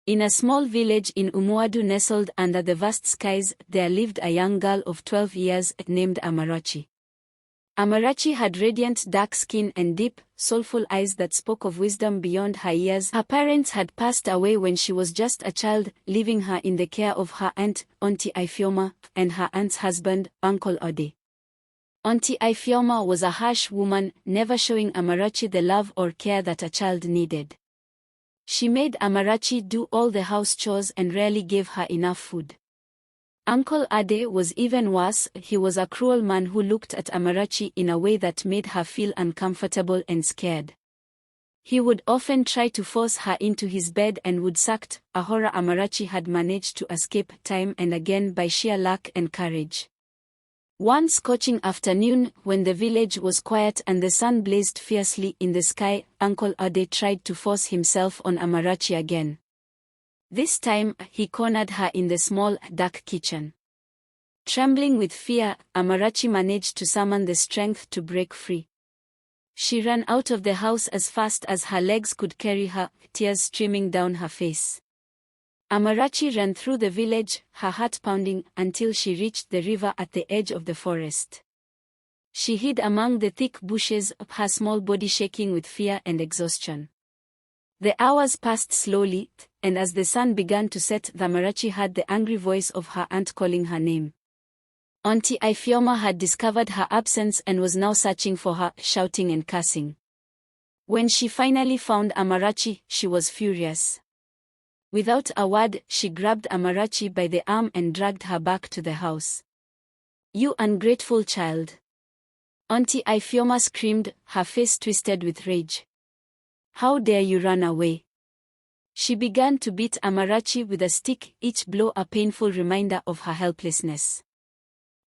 In a small village in Umuadu nestled under the vast skies, there lived a young girl of 12 years named Amarachi. Amarachi had radiant dark skin and deep, soulful eyes that spoke of wisdom beyond her years. Her parents had passed away when she was just a child, leaving her in the care of her aunt, Auntie Ifeoma, and her aunt's husband, Uncle Ode. Auntie Ifeoma was a harsh woman, never showing Amarachi the love or care that a child needed. She made Amarachi do all the house chores and rarely gave her enough food. Uncle Ade was even worse. He was a cruel man who looked at Amarachi in a way that made her feel uncomfortable and scared. He would often try to force her into his bed and would suck, a horror Amarachi had managed to escape time and again by sheer luck and courage. One scorching afternoon, when the village was quiet and the sun blazed fiercely in the sky, Uncle Ade tried to force himself on Amarachi again. This time, he cornered her in the small, dark kitchen. Trembling with fear, Amarachi managed to summon the strength to break free. She ran out of the house as fast as her legs could carry her, tears streaming down her face. Amarachi ran through the village, her heart pounding, until she reached the river at the edge of the forest. She hid among the thick bushes, her small body shaking with fear and exhaustion. The hours passed slowly, and as the sun began to set, Amarachi heard the angry voice of her aunt calling her name. Auntie Ifeoma had discovered her absence and was now searching for her, shouting and cursing. When she finally found Amarachi, she was furious. Without a word, she grabbed Amarachi by the arm and dragged her back to the house. "You ungrateful child!" Auntie Ifeoma screamed, her face twisted with rage. "How dare you run away?" She began to beat Amarachi with a stick, each blow a painful reminder of her helplessness.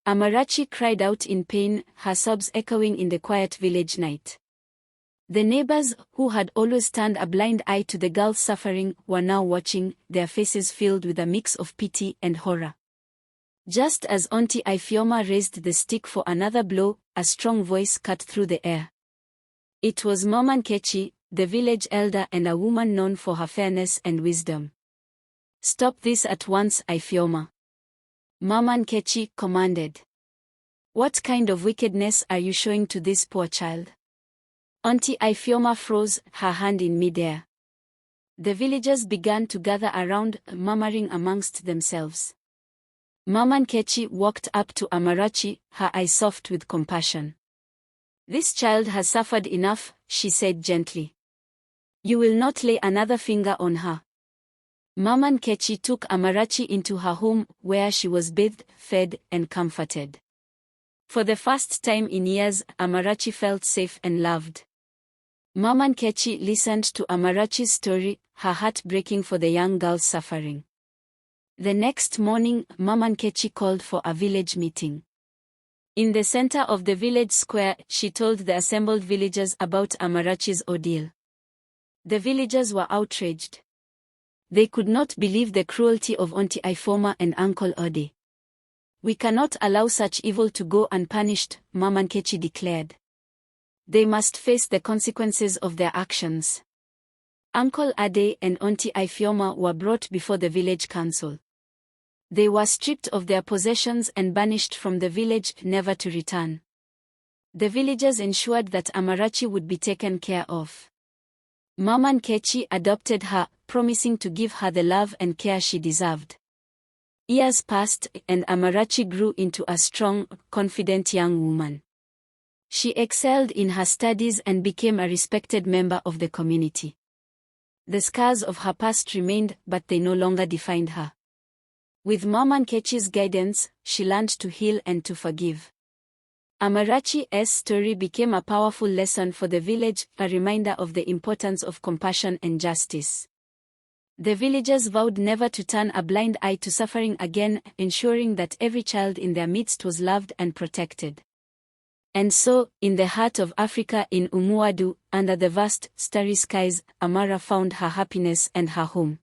Amarachi cried out in pain, her sobs echoing in the quiet village night. The neighbors, who had always turned a blind eye to the girl's suffering, were now watching, their faces filled with a mix of pity and horror. Just as Auntie Ifeoma raised the stick for another blow, a strong voice cut through the air. It was Mama Nkechi, the village elder and a woman known for her fairness and wisdom. "Stop this at once, Ifeoma," Mama Nkechi commanded. "What kind of wickedness are you showing to this poor child?" Auntie Ifeoma froze, her hand in midair. The villagers began to gather around, murmuring amongst themselves. Mama Nkechi walked up to Amarachi, her eyes soft with compassion. "This child has suffered enough," she said gently. "You will not lay another finger on her." Mama Nkechi took Amarachi into her home, where she was bathed, fed, and comforted. For the first time in years, Amarachi felt safe and loved. Mama Nkechi listened to Amarachi's story, her heart breaking for the young girl's suffering. The next morning, Mama Nkechi called for a village meeting. In the center of the village square, she told the assembled villagers about Amarachi's ordeal. The villagers were outraged. They could not believe the cruelty of Auntie Ifeoma and Uncle Ode. "We cannot allow such evil to go unpunished," Mama Nkechi declared. "They must face the consequences of their actions." Uncle Ade and Auntie Ifeoma were brought before the village council. They were stripped of their possessions and banished from the village, never to return. The villagers ensured that Amarachi would be taken care of. Mama Nkechi adopted her, promising to give her the love and care she deserved. Years passed, and Amarachi grew into a strong, confident young woman. She excelled in her studies and became a respected member of the community. The scars of her past remained, but they no longer defined her. With Mama Nkechi's guidance, she learned to heal and to forgive. Amarachi's story became a powerful lesson for the village, a reminder of the importance of compassion and justice. The villagers vowed never to turn a blind eye to suffering again, ensuring that every child in their midst was loved and protected. And so, in the heart of Africa in Umuadu, under the vast, starry skies, Amara found her happiness and her home.